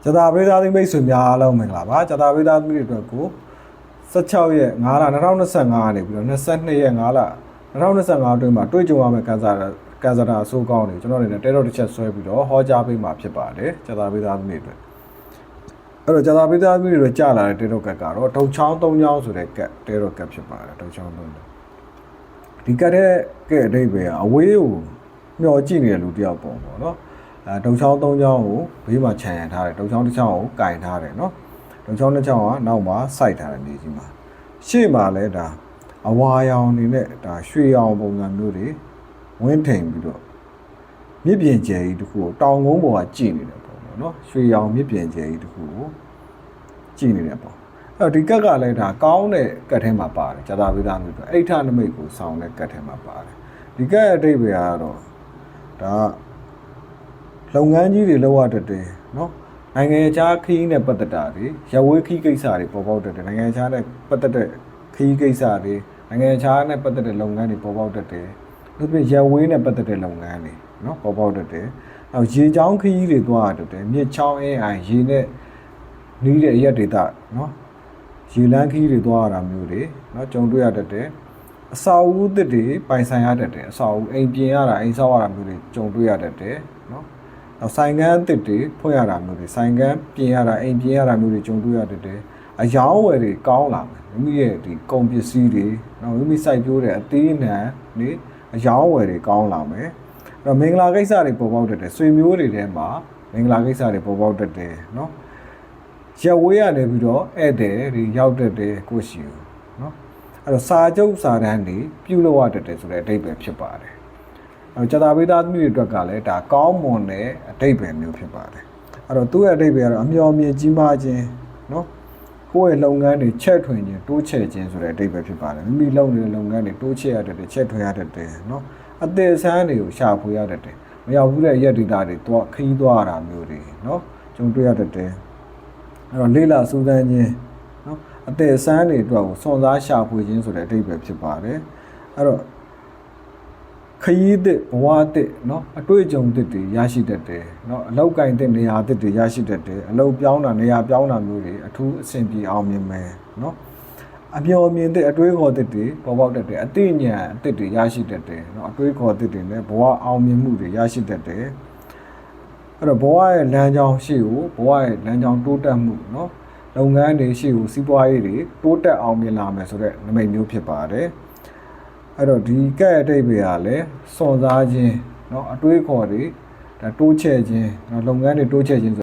ကျတာပရိသတ်မိတ်ဆွေများအားလုံးမင်္ဂလာပါကျတာပရိသတ်မိတွေအတွက်ကို16ရက်5လ2025ကနေပြီးတော့22ရက်5လ2025အတွင်းမှာတွေ့ကြုံရမယ့်ကန်ဆာတာအဆိုးကောင်းတွေကျွန်တော်အနေနဲ့တဲတော့တစ်ချက်ဆွဲပြီးတော့ဟောကြားပေးမှာဖြစ်ပါတယ်ကျတာပရိသတ်မိတွေအတွက်အဲ့တော့ကျတာပရိသတ်မိတွေကြာလာတဲ့တဲတော့ကတ်ကတော့ဒုံချောင်း3ချောင်းဆိုတဲ့ကတ်တဲတော့ကတ်ဖြစ်ပါတယ်ဒုံချောင်း3ဒီကတ်တဲ့ကဲ့အဓိပ္ပာယ်အဝေးကိုမျောကြည့်နေတဲ့လူတယောက်ပေါ့နော်ဒုံချောင်း3ချောင်းကိုဘေးမှာခြံရံထားတယ်ဒုံချောင်းတစ်ချောင်းကိုကင်ထားတယ်နော်ဒုံချောင်းတစ်ချောင်းကနောက်မှာစိုက်ထားတယ်နေကြီးမှာရှေ့မှာလဲဒါအဝါရောင်နေနဲ့ဒါရွှေရောင်ပုံစံမျိုးတွေဝင်းထိန်ပြီးတော့မြစ်ပြင်ကျယ်ကြီးတစ်ခုကိုတောင်ကုန်းပေါ်ကကြည့်နေတယ်ပေါ့နော်ရွှေရောင်မြစ်ပြင်ကျယ်ကြီးတစ်ခုကိုကြည့်နေတယ်ပေါ့အဲ့တော့ဒီကက်ကလည်းဒါကောင်းတဲ့ကက်ထဲမှာပါတယ်ဇာတာပိသားမျိုးဆိုအိဋ္ဌနမိတ်ကိုဆောင်းတဲ့ကက်ထဲမှာပါတယ်ဒီကက်ရဲ့အဓိပ္ပာယ်ကတော့ဒါလုပ်ငန်းကြီးတွေလောက်ရတတ်တယ်နော်နိုင်ငံခြားခရီးနဲ့ပတ်သက်တာတွေရဝေးခရီးကိစ္စတွေပေါ်ပေါက်တတ်တယ်နိုင်ငံခြားနဲ့ပတ်သက်တဲ့ခရီးကိစ္စတွေနိုင်ငံခြားနဲ့ပတ်သက်တဲ့လုပ်ငန်းတွေပေါ်ပေါက်တတ်တယ်ဒါပေမဲ့ရဝေးနဲ့ပတ်သက်တဲ့လုပ်ငန်းတွေနော်ပေါ်ပေါက်တတ်တယ်နောက်ရေချောင်းခရီးတွေသွားတတ်တယ်မြစ်ချောင်းအင်းအိုင်ရေနဲ့နီးတဲ့အရက်ဒေသနော်ရေလန်းခရီးတွေသွားရတာမျိုးတွေနော်ကြုံတွေ့ရတတ်တယ်အစာအုပ်သစ်တွေပိုင်ဆိုင်ရတတ်တယ်အစာအုပ်အိမ်ပြင်ရတာအိမ်ဆောက်ရတာမျိုးတွေကြုံတွေ့ရတတ်တယ်နော်နောက်ဆိုင်ကန်းအသစ်တွေဖွင့်ရတာမျိုးတွေဆိုင်ကန်းပြင်ရတာအိမ်ပြင်ရတာမျိုးတွေကြုံတွေ့ရတတ်တယ်အယောင်းဝယ်တွေကောင်းလာမယ်မိမိရဲ့ဒီကုန်ပစ္စည်းတွေနောက်မိမိစိုက်ပျိုးတဲ့အသီးနှံတွေအယောင်းဝယ်တွေကောင်းလာမယ်အဲ့တော့မင်္ဂလာကိစ္စတွေပေါ်ပေါက်တတ်တယ်ဆွေမျိုးတွေထဲမှာမင်္ဂလာကိစ္စတွေပေါ်ပေါက်တတ်တယ်နော်ရက်ဝေးရနေပြီးတော့ဧည့်သည်တွေရောက်တတ်တယ်ကိုရှိဘူးနော်အဲ့တော့စာချုပ်စာတမ်းတွေပြုလုပ်ရတတ်တယ်ဆိုတဲ့အဓိပ္ပာယ်ဖြစ်ပါတယ်အဲ့တော့ကျတာပိသားသမီးတွေအတွက်ကလည်းဒါကောင်းမွန်တဲ့အဓိပ္ပာယ်မျိုးဖြစ်ပါတယ်အဲ့တော့သူ့ရဲ့အဓိပ္ပာယ်ကတော့အမျှော်မြင်ကြီးမားခြင်းနော်ကိုယ့်ရဲ့လုပ်ငန်းတွေချက်ထွင်ခြင်းတိုးချဲ့ခြင်းဆိုတဲ့အဓိပ္ပာယ်ဖြစ်ပါတယ်မိမိလုပ်နေတဲ့လုပ်ငန်းတွေတိုးချဲ့ရတတ်တယ်ချက်ထွင်ရတတ်တယ်နော်အသေးအဆန်းတွေကိုရှာဖွေရတတ်တယ်မရောက်ဘူးတဲ့ရက်ဒေတာတွေတော့ခရီးသွားရတာမျိုးတွေနော်ကြုံတွေ့ရတတ်တယ်အဲ့တော့လေးလာစူးစမ်းခြင်းနော်အသေးအဆန်းတွေအတွက်ကိုစွန့်စားရှာဖွေခြင်းဆိုတဲ့အဓိပ္ပာယ်ဖြစ်ပါတယ်အဲ့တော့ခရီးသစ်ဘဝသစ်เนาะအတွေ့အကြုံသစ်တွေရရှိတတ်တယ်เนาะအလောက်ကင်သစ်နေရာသစ်တွေရရှိတတ်တယ်အလောက်ပြောင်းတာနေရာပြောင်းတာမျိုးတွေအထူးအဆင်ပြေအောင်မြင်မယ်เนาะအမျှော်မြင်တဲ့အတွေးခေါ်သစ်တွေပေါ်ပေါက်တတ်တယ်အသိဉာဏ်အသစ်တွေရရှိတတ်တယ်เนาะအတွေးခေါ်သစ်တွေနဲ့ဘဝအောင်မြင်မှုတွေရရှိတတ်တယ်အဲ့တော့ဘဝရဲ့လမ်းကြောင်းရှိကိုဘဝရဲ့လမ်းကြောင်းတိုးတက်မှုเนาะလုပ်ငန်းတွေရှိကိုစီးပွားရေးတွေတိုးတက်အောင်မြင်လာမယ်ဆိုတဲ့နမိတ်မျိုးဖြစ်ပါတယ်အဲ့တော့ဒီကဲ့အတိတ်ပဲကလည်းစွန့်စားခြင်းเนาะအတွေးခေါ်တွေဒါတိုးချဲ့ခြင်းเนาะလုပ်ငန်းတွေတိုးချဲ့ခြင်း